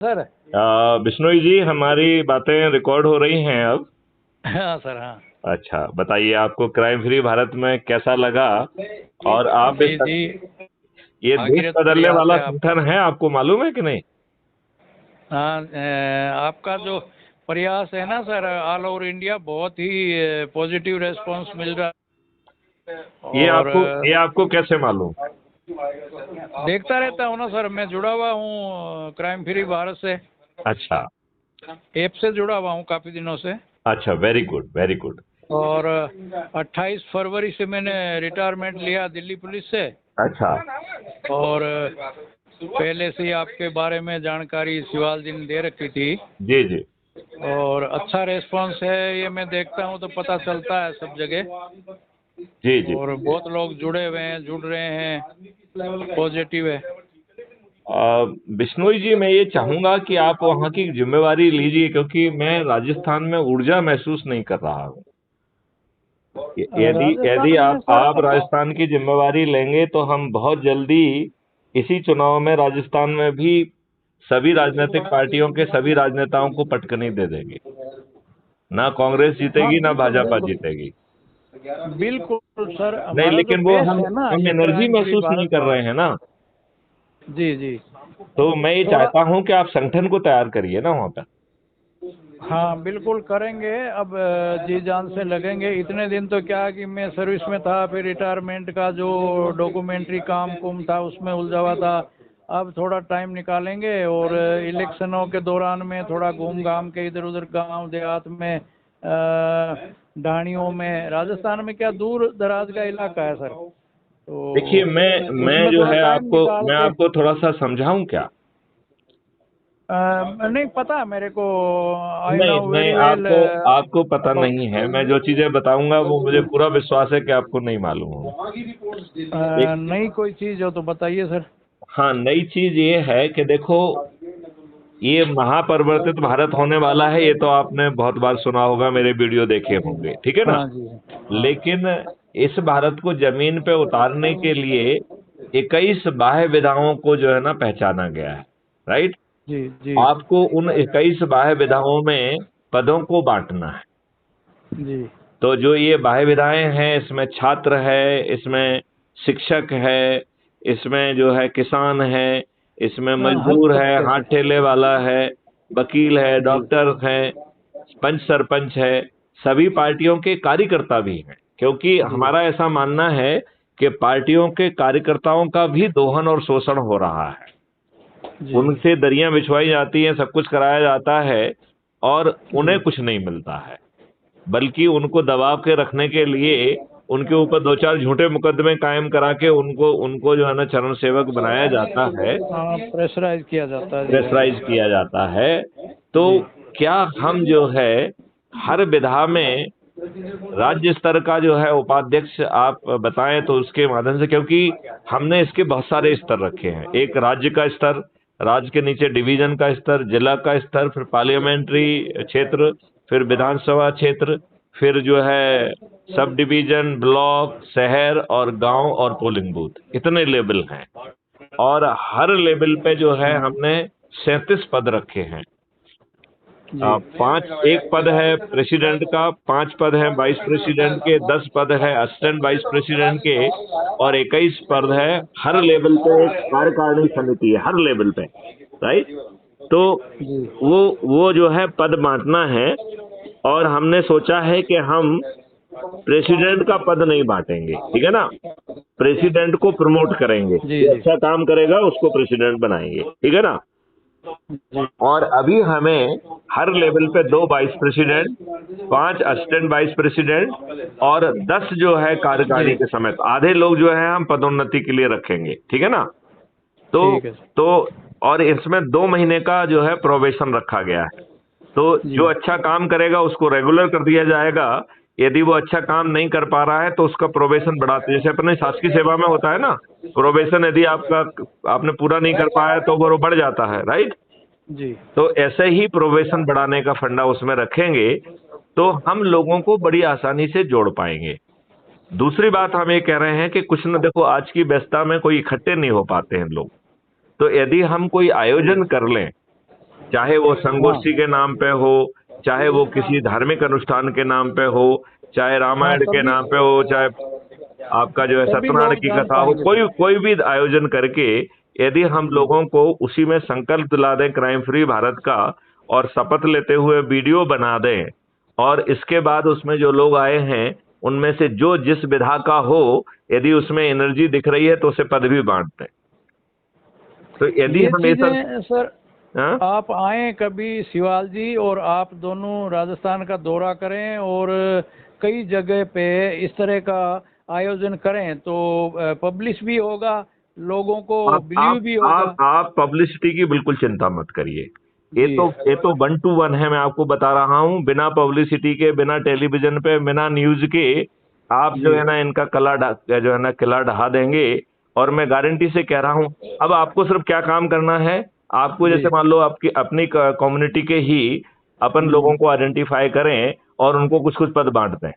Sir. Bishnoi जी, हमारी बातें record हो रही हैं अब। हाँ सर, हाँ। अच्छा, बताइए आपको क्राइम फ्री भारत में कैसा लगा। और आप जी जी। ये देश भागीरथ बदलने प्रयास वाला है आपका। संगठन है, आपको मालूम है कि नहीं? हाँ, आपका जो प्रयास है ना सर, ऑल ओवर इंडिया बहुत ही पॉजिटिव रेस्पॉन्स मिल रहा है। और ये आपको कैसे मालूम? देखता रहता हूँ ना सर, मैं जुड़ा हुआ हूँ क्राइम फ्री भारत से। अच्छा। ऐप से जुड़ा हुआ हूँ काफी दिनों से। अच्छा, वेरी गुड वेरी गुड। और 28 फरवरी से मैंने रिटायरमेंट लिया दिल्ली पुलिस से। अच्छा। और पहले से ही आपके बारे में जानकारी शिवाल जी ने दे रखी थी। जी जी। और अच्छा रेस्पॉन्स है, ये मैं देखता हूँ तो पता चलता है सब जगह। जी जी। और बहुत लोग जुड़े हुए हैं, जुड़ रहे हैं, पॉजिटिव है। बिश्नोई जी, मैं ये चाहूंगा कि आप वहाँ की जिम्मेवारी लीजिए, क्योंकि मैं राजस्थान में ऊर्जा महसूस नहीं कर रहा हूँ। यदि यदि राजस्थान में सर। आप राजस्थान की जिम्मेवारी लेंगे तो हम बहुत जल्दी इसी चुनाव में राजस्थान में भी सभी राजनीतिक पार्टियों के सभी राजनेताओं को पटकनी दे देंगे। ना कांग्रेस हाँ जीतेगी, ना बिल्कुल भाजपा बिल्कुल। जीतेगी। बिल्कुल सर, नहीं, हमारा जो लेकिन वो बेस हम है ना हम ये एनर्जी क्राइम फ्री महसूस नहीं भारत। कर रहे हैं ना। जी जी। तो मैं ये थोड़ा। चाहता हूं कि आप संगठन को तैयार करिए ना वहां पर। हाँ बिल्कुल करेंगे। अब जी जान से लगेंगे। इतने दिन तो क्या कि मैं सर्विस में था, फिर रिटायरमेंट का जो डॉक्यूमेंट्री काम कुम था उसमें उलझा हुआ था। अब थोड़ा टाइम निकालेंगे और इलेक्शनों के दौरान में थोड़ा घूम घाम के इधर उधर गांव देहात में, ढाणियों में, राजस्थान में क्या दूर दराज का इलाका है सर, देखिए, तो मैं उसमें जो थोड़ा है टाइम आपको निकाल मैं के। आपको थोड़ा सा समझाऊं क्या? नहीं पता है मेरे को। आई नहीं नो नहीं, वेरी वेल आपको आपको पता नहीं है। मैं जो अबाउट। चीजें बताऊंगा वो मुझे पूरा विश्वास है कि आपको नहीं मालूम होगा। एक नई कोई चीज हो तो बताइए सर। हाँ, नई चीज ये है कि देखो, ये महापरिवर्तित भारत होने वाला है, ये तो आपने बहुत बार सुना होगा, मेरे वीडियो देखे होंगे, ठीक है ना। हाँ जी। हाँ लेकिन इस भारत को जमीन पे उतारने के लिए 21 बाह्य विधाओं को जो है ना पहचाना गया है। राइट। जी जी आपको उन 21 बाह्य विधाओं में पदों को बांटना है। जी। तो जो ये बाह्य विधाएं हैं, इसमें छात्र है, इसमें शिक्षक है, इसमें जो है किसान है, इसमें हाँ, हर मजदूर है, तबके हाथ से। ठेले वाला है, वकील है, जी डॉक्टर है, पंच सरपंच है, सभी पार्टियों के कार्यकर्ता भी हैं। क्योंकि जी हमारा ऐसा मानना है कि पार्टियों के कार्यकर्ताओं का भी दोहन और शोषण हो रहा है। जी उनसे दरियां बिछवाई जाती हैं, सब कुछ कराया जाता है, और जी। उन्हें कुछ नहीं मिलता है। बल्कि उनको दबाव के रखने के लिए उनके ऊपर दो चार झूठे मुकदमे कायम करा के उनको उनको जो है ना चरण सेवक बनाया जाता है, हाँ, प्रेशराइज किया जाता है जी, प्रेशराइज हाँ। किया जाता है। तो जी क्या हम जो है हर विधा में राज्य स्तर का जो है उपाध्यक्ष आप बताएं तो उसके माध्यम से, क्योंकि हमने इसके बहुत सारे स्तर रखे हैं। एक राज्य का स्तर, राज्य के नीचे डिवीजन का स्तर, जिला का स्तर, फिर पार्लियामेंट्री क्षेत्र, फिर विधानसभा क्षेत्र, फिर जो है सब डिवीजन, ब्लॉक, शहर और गांव और पोलिंग बूथ, इतने लेवल हैं। और हर लेवल पे जो है हमने 37 पद रखे हैं। जी पांच, एक पद है प्रेसिडेंट का, 5 पद है वाइस प्रेसिडेंट के, 10 पद है असिस्टेंट वाइस प्रेसिडेंट के, और 21 पद है। हर लेवल पे एक कार्यकारिणी समिति है, हर लेवल पे। राइट। तो जी वो जो है पद बांटना है। और हमने सोचा है कि हम प्रेसिडेंट का पद नहीं बांटेंगे, ठीक है ना। प्रेसिडेंट को प्रमोट करेंगे, जी जो जी अच्छा काम करेगा उसको प्रेसिडेंट बनाएंगे, ठीक है ना। जी और अभी हमें हर लेवल पे 2 vice president, 5 assistant vice president, और 10 जो है जी। कार्यकारिणी के समेत आधे लोग जो है हम पदोन्नति के लिए रखेंगे, ठीक है ना। तो ठीक है सर। तो और इसमें 2 महीने का जो है प्रोबेशन रखा गया है। तो जो जी अच्छा काम करेगा उसको रेगुलर कर दिया जाएगा। यदि वो अच्छा काम नहीं कर पा रहा है तो उसका प्रोबेशन बढ़ाते, जैसे अपने शासकीय सेवा में होता है ना, प्रोबेशन यदि आपका आपने पूरा नहीं कर पाया तो वो बढ़ जाता है। राइट। जी तो ऐसे ही प्रोबेशन बढ़ाने का फंडा उसमें रखेंगे, तो हम लोगों को बड़ी आसानी से जोड़ पाएंगे। दूसरी बात हम ये कह रहे हैं कि कुछ न, देखो आज की व्यस्तता में कोई इकट्ठे नहीं हो पाते हैं लोग। तो यदि हम कोई जी आयोजन कर लें चाहे वो हाँ संगोष्ठी के नाम पे हो, चाहे वो किसी धार्मिक अनुष्ठान के नाम पे हो, चाहे हाँ, रामायण के तभी नाम पे हो, चाहे आपका जो है तभी सत्यनारायण लोग की जान कथा हो, पाएंगे कोई सर। कोई भी आयोजन करके यदि हम जी लोगों को उसी में संकल्प दिला दें क्राइम फ्री भारत का, और शपथ लेते हुए वीडियो बना दें, और इसके बाद उसमें जो लोग आए हैं उनमें से जो जिस विधा का हो, यदि उसमें एनर्जी दिख रही है तो उसे पद भी बांट दें। तो यदि ये हम ये सब, चीजें सर, हाँ? आप आए कभी शिवाल जी, और आप दोनों राजस्थान का दौरा करें और कई जगह पे इस तरह का आयोजन करें तो पब्लिश भी होगा, लोगों को आप बिलीव आप भी होगा। आप पब्लिसिटी की बिल्कुल चिंता मत करिए। ये जी तो ये तो 1 to 1 है, मैं आपको बता रहा हूँ, बिना पब्लिसिटी के, बिना टेलीविजन पे, बिना न्यूज के आप जो जी है ना इनका जो है ना किला ढहा देंगे। और मैं गारंटी से कह रहा हूँ, अब आपको सिर्फ क्या काम करना है, आपको जी। जैसे मान लो आपकी अपनी कम्युनिटी के ही अपन लोगों को आइडेंटिफाई करें और उनको कुछ कुछ पद बांट दें।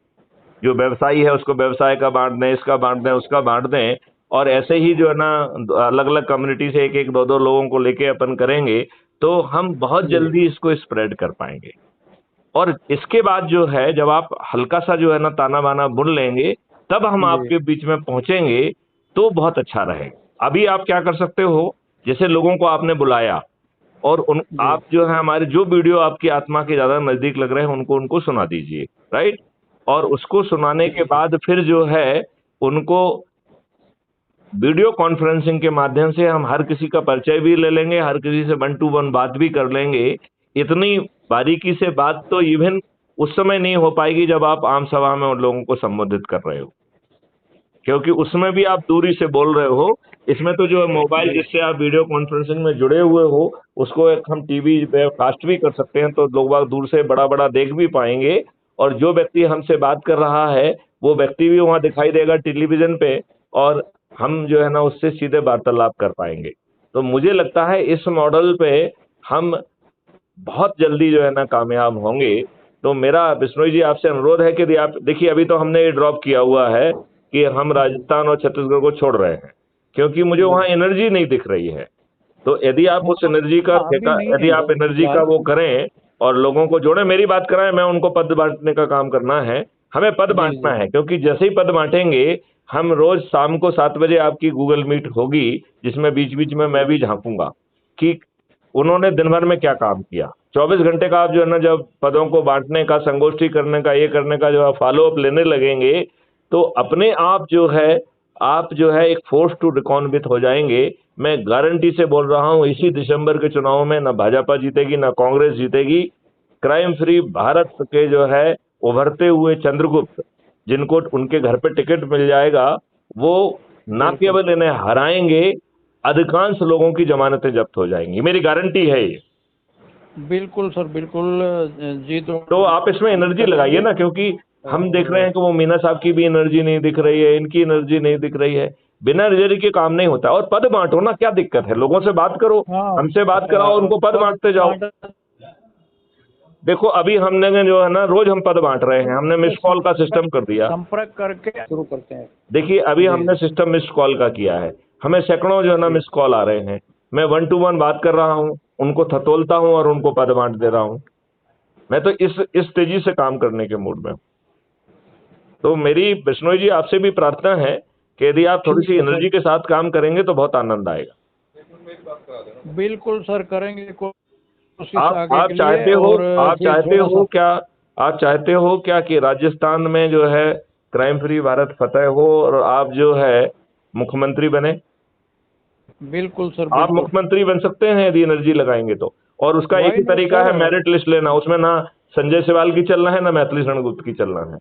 जो व्यवसायी है उसको व्यवसाय का बांट दें, इसका बांट दें, उसका बांट दें, और ऐसे ही जो है ना अलग अलग कम्युनिटी से एक एक दो दो लोगों को लेके अपन करेंगे तो हम बहुत जी जल्दी इसको स्प्रेड कर पाएंगे। और इसके बाद जो है, जब आप हल्का सा जो है ना ताना बाना बुन लेंगे, तब हम जी आपके बीच में पहुंचेंगे तो बहुत अच्छा रहेगा। अभी आप क्या कर सकते हो, जैसे लोगों को आपने बुलाया और उन जी आप जो है हमारे जो वीडियो आपकी आत्मा के ज्यादा नजदीक लग रहे हैं उनको उनको सुना दीजिए, राइट। और उसको सुनाने के जी। बाद फिर जो है उनको वीडियो कॉन्फ्रेंसिंग के माध्यम से हम हर किसी का परिचय भी ले लेंगे, हर किसी से 1 to 1 बात भी कर लेंगे। इतनी बारीकी से बात तो इवन उस समय नहीं हो पाएगी जब आप आम सभा में उन लोगों को संबोधित कर रहे हो, क्योंकि उसमें भी आप दूरी से बोल रहे हो। इसमें तो जो है मोबाइल जी जिससे आप वीडियो कॉन्फ्रेंसिंग में जुड़े हुए हो, उसको एक हम टीवी पे कास्ट भी कर सकते हैं, तो लोग बाग दूर से बड़ा बड़ा देख भी पाएंगे। और जो व्यक्ति हमसे बात कर रहा है वो व्यक्ति भी वहां दिखाई देगा टेलीविजन पे, और हम जो है ना उससे सीधे वार्तालाप कर पाएंगे। तो मुझे लगता है इस मॉडल पे हम बहुत जल्दी जो है ना कामयाब होंगे। तो मेरा बिश्नोई जी आपसे अनुरोध है कि यदि आप देखिए, अभी तो हमने ये ड्रॉप किया हुआ है कि हम जी। राजस्थान और छत्तीसगढ़ को छोड़ रहे हैं, क्योंकि मुझे जी वहां एनर्जी नहीं दिख रही है। तो यदि आप उस हाँ एनर्जी का हाँ, अभी ठेका, नहीं यदि है आप एनर्जी का फिलहाल। वो करें और लोगों को जोड़े, मेरी बात कराएं, मैं उनको पद बांटने का काम करना है, हमें पद जी बांटना जी है। क्योंकि जैसे ही पद बांटेंगे, हम रोज शाम को 7 बजे आपकी गूगल मीट होगी, जिसमें बीच बीच में मैं भी झांकूंगा कि उन्होंने दिन भर में क्या काम किया। 24 घंटे का आप जो है ना जब पदों को बांटने का, संगोष्ठी करने का, ये करने का जो आप फॉलो अप लेने लगेंगे, तो अपने आप जो है एक फोर्स टू रिकॉन विथ हो जाएंगे। मैं गारंटी से बोल रहा हूं, इसी दिसंबर के चुनाव में ना भाजपा जीतेगी ना कांग्रेस जीतेगी। क्राइम फ्री भारत के जो है उभरते हुए चंद्रगुप्त, जिनको उनके घर पे टिकट मिल जाएगा, वो ना बिल्कुल केवल इन्हें हराएंगे, अधिकांश लोगों की जमानतें जब्त हो जाएंगी, मेरी गारंटी है ये। बिल्कुल सर बिल्कुल। जी तो आप इसमें एनर्जी लगाइए करेंगे। ना, क्योंकि हम देख रहे और हैं कि वो मीना साहब की भी एनर्जी नहीं दिख रही है, इनकी एनर्जी नहीं दिख रही है। बिना एनर्जी के काम नहीं होता। और पद बांटो ना, क्या दिक्कत है, लोगों से बात करो, हाँ हमसे बात कराओ, उनको पद पद बांटते जाओ। बांट देखो अभी हमने जो है ना रोज हम पद बांट रहे हैं, हमने मिस कॉल का सिस्टम कर दिया। संपर्क करके शुरू करते हैं। देखिए अभी जी हमने सिस्टम मिस कॉल का किया है, हमें सैकड़ों जो है ना जी मिस कॉल आ रहे हैं। मैं 1 to 1 बात कर रहा हूँ, उनको थतोलता हूँ और उनको पद बांट दे रहा हूँ। मैं तो इस तेजी से काम करने के मूड में हूँ। तो मेरी बिश्नोई जी आपसे भी प्रार्थना है कि यदि आप थोड़ी ठीक सी है सर। एनर्जी के साथ काम करेंगे तो बहुत आनंद आएगा। बिल्कुल सर, करेंगे कोशिश आप आगे आप के लिए। चाहते हो और आप ये चाहते थोड़ा हो सा क्या आप चाहते हो क्या कि राजस्थान में जो है क्राइम फ्री भारत फतेह हो और आप जो है मुख्यमंत्री बने? बिल्कुल सर आप बिल्कुल। मुख्यमंत्री बन सकते हैं यदि एनर्जी लगाएंगे तो। और उसका एक वाई ही नॉट तरीका है, सर। मेरिट लिस्ट लेना, उसमें ना संजय सिवाल की चलना है ना मैथिली शरणगुप्त की चलना है।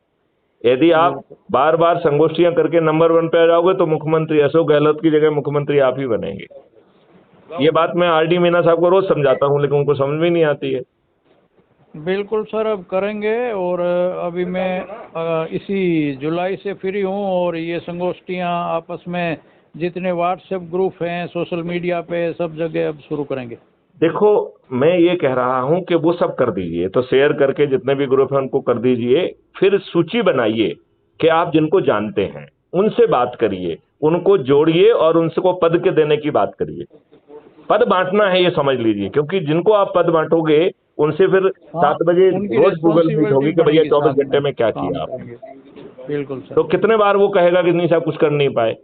यदि आप बिल्कुल बार बार संगोष्ठियां करके नंबर 1 पे आ जाओगे तो मुख्यमंत्री अशोक गहलोत की जगह मुख्यमंत्री आप ही बनेंगे। ये बात मैं आरडी मीना साहब को रोज समझाता हूँ, लेकिन उनको समझ में नहीं आती है। बिल्कुल सर, अब करेंगे। और अभी मैं इसी जुलाई से फ्री हूँ, और ये संगोष्ठियाँ आपस में जितने व्हाट्सएप ग्रुप हैं सोशल मीडिया पे सब जगह अब शुरू करेंगे। देखो मैं ये कह रहा हूं कि वो सब कर दीजिए, तो शेयर करके जितने भी ग्रुप हैं उनको कर दीजिए। फिर सूची बनाइए कि आप जिनको जानते हैं उनसे बात करिए, उनको जोड़िए और उनको पद के देने की बात करिए। पद बांटना है, ये समझ लीजिए, क्योंकि जिनको आप पद बांटोगे उनसे फिर हाँ 7 बजे उनकी रोज गूगल मीट होगी रिस्पॉन्सिबिलिटी कि भैया बढ़ेगी, 24 साथ घंटे में में क्या काम किया आपने। करेंगे। बिल्कुल तो सर। कितने बार वो कहेगा कि नहीं साहब कुछ कर नहीं पाए।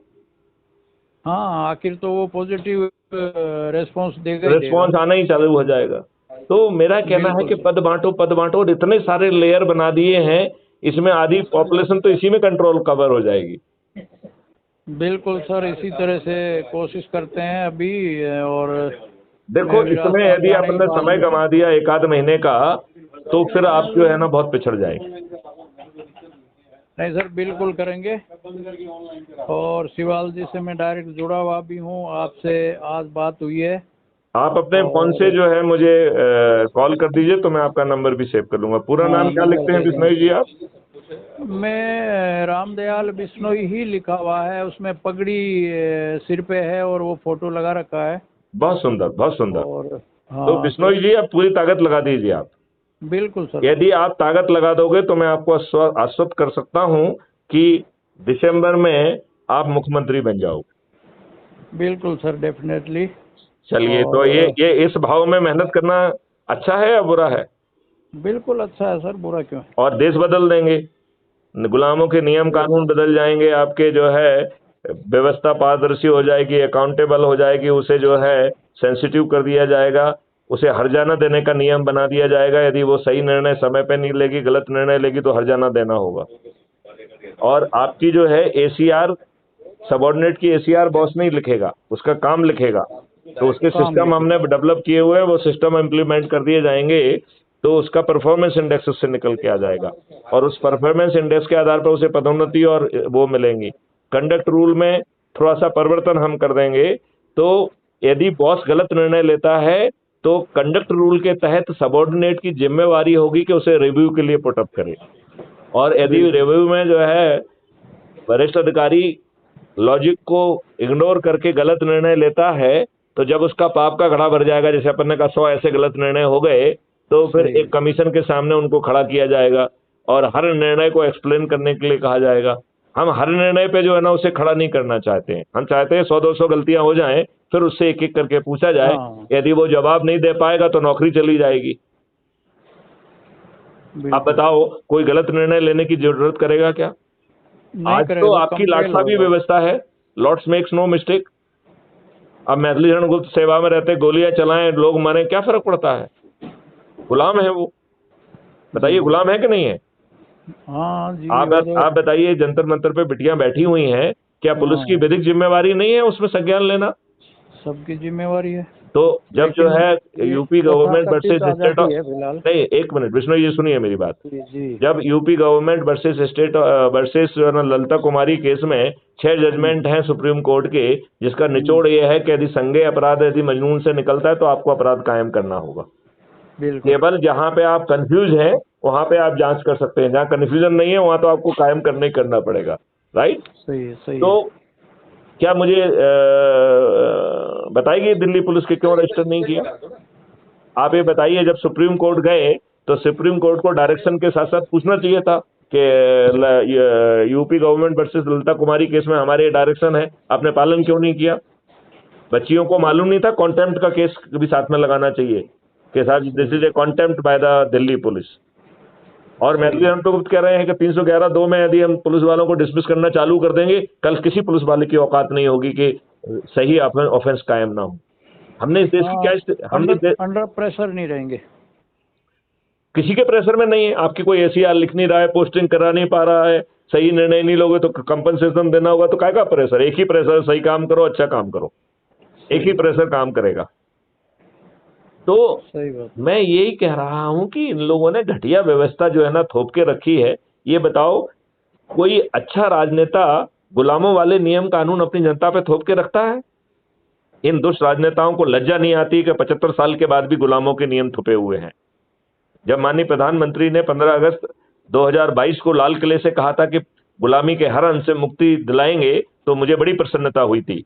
हाँ आखिर तो वो पॉजिटिव रेस्पॉन्स देगा ही देगा। रिस्पॉन्स आना ही चालू हो जाएगा। तो मेरा कहना है बिल्कुल कि सर। पद बांटो, और इतने सारे लेयर बना दिए हैं, इसमें आधी पॉपुलेशन तो इसी में कंट्रोल कवर हो जाएगी। बिल्कुल सर, इसी तरह से कोशिश करते हैं अभी। और देखो मैं भी इसमें राजस्थान यदि जाने की आपने बात। समय गंवा दिया 1 आध महीने का, तो फिर आप जो है ना बहुत पिछड़ जाएंगे। नहीं सर, बिल्कुल करेंगे। और शिवाल जी से मैं डायरेक्ट जुड़ा हुआ भी हूँ, आपसे आज बात हुई है। आप अपने फोन से और जो है मुझे कॉल कर दीजिए, तो मैं आपका नंबर भी सेव कर लूंगा। पूरा नाम हाँ, क्या नंबर लिखते हैं दे बिश्नोई जी आप? देंगे। मैं रामदयाल बिश्नोई ही लिखा हुआ है, उसमें पगड़ी सिर पे है और वो फोटो लगा रखा है। बहुत सुंदर, बहुत सुंदर। और तो हाँ तो बिश्नोई जी आप पूरी ताकत लगा दीजिए आप। बिल्कुल सर। यदि आप ताकत लगा दोगे तो मैं आपको आश्वस्त कर सकता हूं कि दिसंबर में आप मुख्यमंत्री बन जाओगे। बिल्कुल सर, डेफिनेटली। चलिए, तो और ये इस भाव में मेहनत करना अच्छा है या बुरा है? बिल्कुल अच्छा है सर, बुरा क्यों है। और देश बदल देंगे, गुलामों के नियम कानून बदल जाएंगे, आपके जो है व्यवस्था पारदर्शी हो जाएगी, अकाउंटेबल हो जाएगी, उसे जो है सेंसिटिव कर दिया जाएगा, उसे हर्जाना देने का नियम बना दिया जाएगा। यदि वो सही निर्णय समय पे नहीं लेगी, गलत निर्णय लेगी, तो हर्जाना देना होगा। और आपकी जो है एसीआर, सबॉर्डिनेट की एसीआर बॉस नहीं लिखेगा, उसका काम लिखेगा। तो उसके काम सिस्टम हमने लिखेगा। डेवलप किए हुए हैं, वो सिस्टम इम्प्लीमेंट कर दिए जाएंगे, तो उसका परफॉर्मेंस इंडेक्स उससे निकल के आ जाएगा, और उस परफॉर्मेंस इंडेक्स के आधार पर उसे पदोन्नति और वो मिलेंगी। कंडक्ट रूल में थोड़ा सा परिवर्तन हम कर देंगे। तो यदि बॉस गलत निर्णय लेता है, तो कंडक्ट रूल के तहत सबॉर्डिनेट की जिम्मेवारी होगी कि उसे रिव्यू के लिए पुटअप करे। और यदि बिल्कुल। रिव्यू में जो है वरिष्ठ अधिकारी लॉजिक को इग्नोर करके गलत निर्णय लेता है, तो जब उसका पाप का घड़ा भर जाएगा, जैसे अपन ने कहा 100 ऐसे गलत निर्णय हो गए, तो फिर सही है। एक कमीशन के सामने उनको खड़ा किया जाएगा और हर निर्णय को एक्सप्लेन करने के लिए कहा जाएगा। हम हर निर्णय पे जो है ना उसे खड़ा नहीं करना चाहते हैं। हम चाहते हैं 100-200 गलतियां हो जाएं, फिर उससे एक एक करके पूछा जाए। हाँ यदि वो जवाब नहीं दे पाएगा तो नौकरी चली जाएगी। आप बिल्कुल। बताओ, कोई गलत निर्णय लेने की जरूरत करेगा क्या? नहीं आज करेगा तो तो आपकी कंपेल लाटसाबी होगा। व्यवस्था है, लॉर्ड्स मेक्स नो मिस्टेक। अब मैथिली शरण गुप्त सेवा में रहते, गोलियां चलाएं, लोग मरे, क्या फर्क पड़ता है? गुलाम है वो। जी बताइए, गुलाम है कि नहीं है? हाँ जी, आप वो तो आप बताइए, जंतर मंतर पे बिटियां बैठी हुई हैं, क्या पुलिस की हाँ विधिक जिम्मेवारी नहीं है उसमें संज्ञान लेना? सबकी जिम्मेवारी है। तो जब जो लेकिन है ये यूपी गवर्नमेंट तथाकथित वर्सेस स्टेट आज़ादी है फिलहाल। नहीं, एक मिनट विष्णु जी, सुनिए मेरी बात। जी जी। जब UP government versus state versus Lalita Kumari case में 6 जजमेंट हैं सुप्रीम कोर्ट के, जिसका निचोड़ यह है कि यदि संज्ञेय अपराध यदि मजनून से निकलता है तो आपको अपराध कायम करना होगा। बिल्कुल। केवल जहां पे आप कंफ्यूज हैं वहां पे आप जांच कर सकते हैं, जहां कंफ्यूजन नहीं है वहां तो आपको कायम करना ही करना पड़ेगा। राइट? सही है, सही तो है। क्या मुझे बताइए दिल्ली पुलिस के क्यों रजिस्टर नहीं किया? आप ये बताइए, जब सुप्रीम कोर्ट गए तो सुप्रीम कोर्ट को डायरेक्शन के साथ साथ पूछना चाहिए था कि UP government versus Lalita Kumari case में हमारे ये डायरेक्शन है, आपने पालन क्यों नहीं किया? बच्चियों को मालूम नहीं था? कॉन्टेम्प्ट का केस भी साथ में लगाना चाहिए कि साथ this is a contempt by the Delhi police. और सही मैथिली है। हम तो कह रहे हैं कि 311(2) में यदि हम पुलिस वालों को डिसमिस करना चालू कर देंगे, कल किसी पुलिस वाले की औकात नहीं होगी कि सही ऑफेंस कायम ना हो। हमने इस देश की हाँ, क्या अंडर अंडर प्रेशर नहीं रहेंगे। किसी के प्रेशर में नहीं है। आपकी कोई एसीआर लिख नहीं रहा है, पोस्टिंग करा नहीं पा रहा है, सही निर्णय नहीं लोगे तो कंपनसेशन देना होगा, तो काय का प्रेशर? एक ही प्रेशर, सही काम करो, अच्छा काम करो, एक ही प्रेशर काम करेगा। तो सही बात। मैं यही कह रहा हूं कि इन लोगों ने घटिया व्यवस्था जो है ना थोप के रखी है। ये बताओ, कोई अच्छा राजनेता गुलामों वाले नियम कानून अपनी जनता पे थोप के रखता है? इन दुष्ट राजनेताओं को लज्जा नहीं आती कि 75 साल के बाद भी गुलामों के नियम थोपे हुए हैं? जब माननीय प्रधानमंत्री ने 15 अगस्त 2022 को लाल किले से कहा था कि गुलामी के हर अंश से मुक्ति दिलाएंगे, तो मुझे बड़ी प्रसन्नता हुई थी।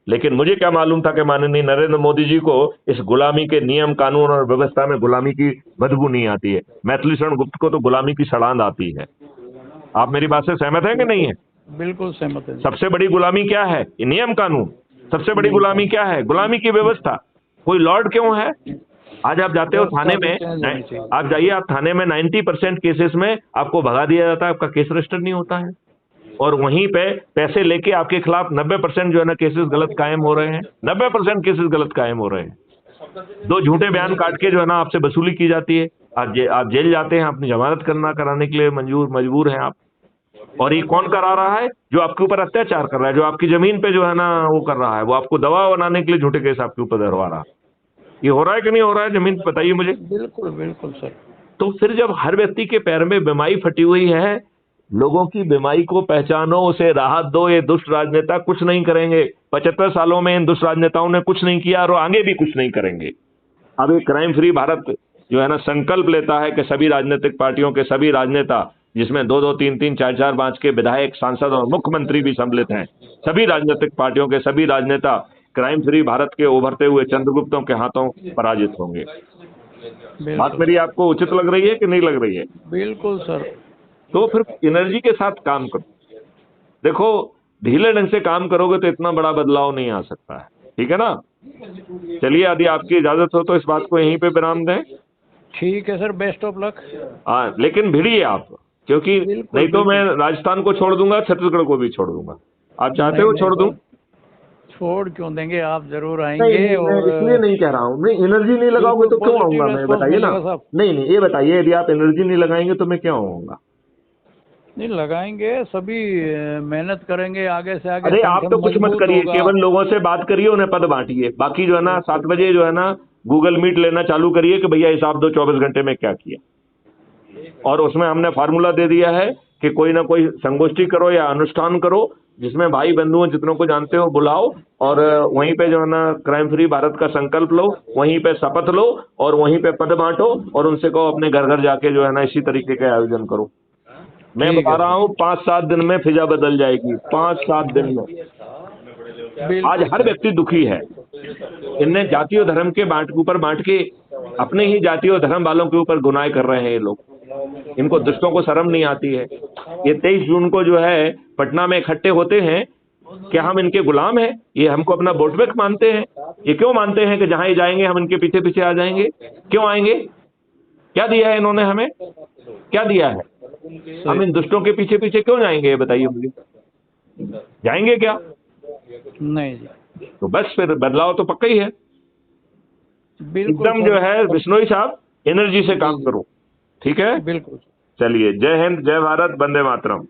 लेकिन मुझे क्या मालूम था कि माननीय नरेंद्र मोदी जी को इस गुलामी के नियम कानून और व्यवस्था में गुलामी की बदबू नहीं आती है। मैथिली शरण गुप्त को तो गुलामी की सड़ांध आती है। आप मेरी बात से सहमत हैं कि नहीं है? बिल्कुल सहमत है जी। सबसे बड़ी गुलामी क्या है? ये नियम कानून। सबसे बड़ी गुलामी क्या है? गुलामी की व्यवस्था। कोई लॉर्ड क्यों है? आज आप जाते हो थाने में, चेंज होनी चाहिए। आप जाइए, आप थाने में 90% केसेस में आपको भगा दिया जाता है, आपका केस रजिस्टर नहीं होता है, और वहीं पे पैसे लेके आपके खिलाफ 90% जो है ना केसेस गलत कायम हो रहे हैं, 90% केसेस गलत कायम हो रहे हैं। 2 झूठे बयान काट के जो है ना आपसे वसूली की जाती है, आप जेल जाते हैं, अपनी जमानत कराने के लिए मजबूर हैं आप। और ये कौन करा रहा है? जो आपके ऊपर अत्याचार कर रहा है, जो आपकी जमीन पे जो है ना वो कर रहा है, वो आपको दबाव बनाने के लिए झूठे केस आपके ऊपर धरवा रहा है। ये हो रहा है कि नहीं हो रहा है जमीन पे? बताइए मुझे। बिल्कुल बिल्कुल सर। तो फिर जब हर व्यक्ति के पैर में बीमारी फटी हुई है, लोगों की बीमारी को पहचानो, उसे राहत दो। ये दुष्ट राजनेता कुछ नहीं करेंगे। 75 सालों में इन दुष्ट राजनेताओं ने कुछ नहीं किया और आगे भी कुछ नहीं करेंगे। अब ये क्राइम फ्री भारत जो है ना संकल्प लेता है कि सभी राजनीतिक पार्टियों के सभी राजनेता, जिसमें 2-2, 3-3, 4-4 5 के विधायक, सांसद और मुख्यमंत्री भी सम्मिलित हैं, सभी राजनीतिक पार्टियों के सभी राजनेता क्राइम फ्री भारत के उभरते हुए चंद्रगुप्तों के हाथों पराजित होंगे। बात मेरी आपको उचित लग रही है कि नहीं लग रही है? बिल्कुल सर। तो फिर एनर्जी के साथ काम करो। देखो, ढीले ढंग से काम करोगे तो इतना बड़ा बदलाव नहीं आ सकता है, ठीक है ना? चलिए, यदि आपकी इजाजत हो तो इस बात को यहीं पे विराम दें। ठीक है सर, बेस्ट ऑफ लक। हाँ, लेकिन भिड़िए आप, क्योंकि नहीं तो मैं राजस्थान को छोड़ दूंगा, छत्तीसगढ़ को भी छोड़ दूंगा। आप चाहते हो छोड़ दूं? छोड़ क्यों देंगे, आप जरूर नहीं, आएंगे। मैं और इसलिए नहीं कह रहा हूँ, नहीं, एनर्जी नहीं लगाओगे तो क्यों आऊंगा मैं, बताइए ना। नहीं नहीं, ये बताइए, यदि आप एनर्जी नहीं लगाएंगे तो मैं क्यों आऊंगा? नहीं लगाएंगे, सभी मेहनत करेंगे आगे से आगे। अरे आप तो कुछ मत करिए, होगा। केवल लोगों से बात करिए, उन्हें पद बांटिए। बाकी जो है ना 7 बजे जो है ना गूगल मीट लेना चालू करिए कि भैया हिसाब दो 24 घंटे में क्या किया। और उसमें हमने फार्मूला दे दिया है कि कोई ना कोई संगोष्ठी करो या अनुष्ठान करो, जिसमें भाई बंधुओं जितनों को जानते हो बुलाओ, और वहीं पे जो है ना क्राइम फ्री भारत का संकल्प लो, वहीं पे शपथ लो, और वहीं पे पद बांटो, और उनसे कहो अपने घर घर जाके जो है ना इसी तरीके का आयोजन करो। मैं बता रहा हूँ 5-7 दिन में फिजा बदल जाएगी, 5-7 दिन में। आज हर व्यक्ति दुखी है। इनने जाति और धर्म के ऊपर बांट के अपने ही जाति और धर्म वालों के ऊपर गुनाह कर रहे हैं ये लोग। इनको दुष्टों को शर्म नहीं आती है। ये 23 जून को जो है पटना में इकट्ठे होते हैं, क्या हम इनके गुलाम हैं? ये हमको अपना वोट बैंक मानते हैं? ये क्यों मानते हैं कि जहां ये जाएंगे हम इनके पीछे पीछे आ जाएंगे? क्यों आएंगे? क्या दिया है इन्होंने हमें? क्या दिया है? हम इन दुष्टों के पीछे पीछे क्यों जाएंगे, ये बताइए मुझे। जाएंगे क्या? नहीं जी। तो बस फिर बदलाव तो पक्का ही है। एकदम जो है बिश्नोई साहब, एनर्जी से काम करो, ठीक है? बिल्कुल। चलिए, जय हिंद, जय भारत, वंदे मातरम।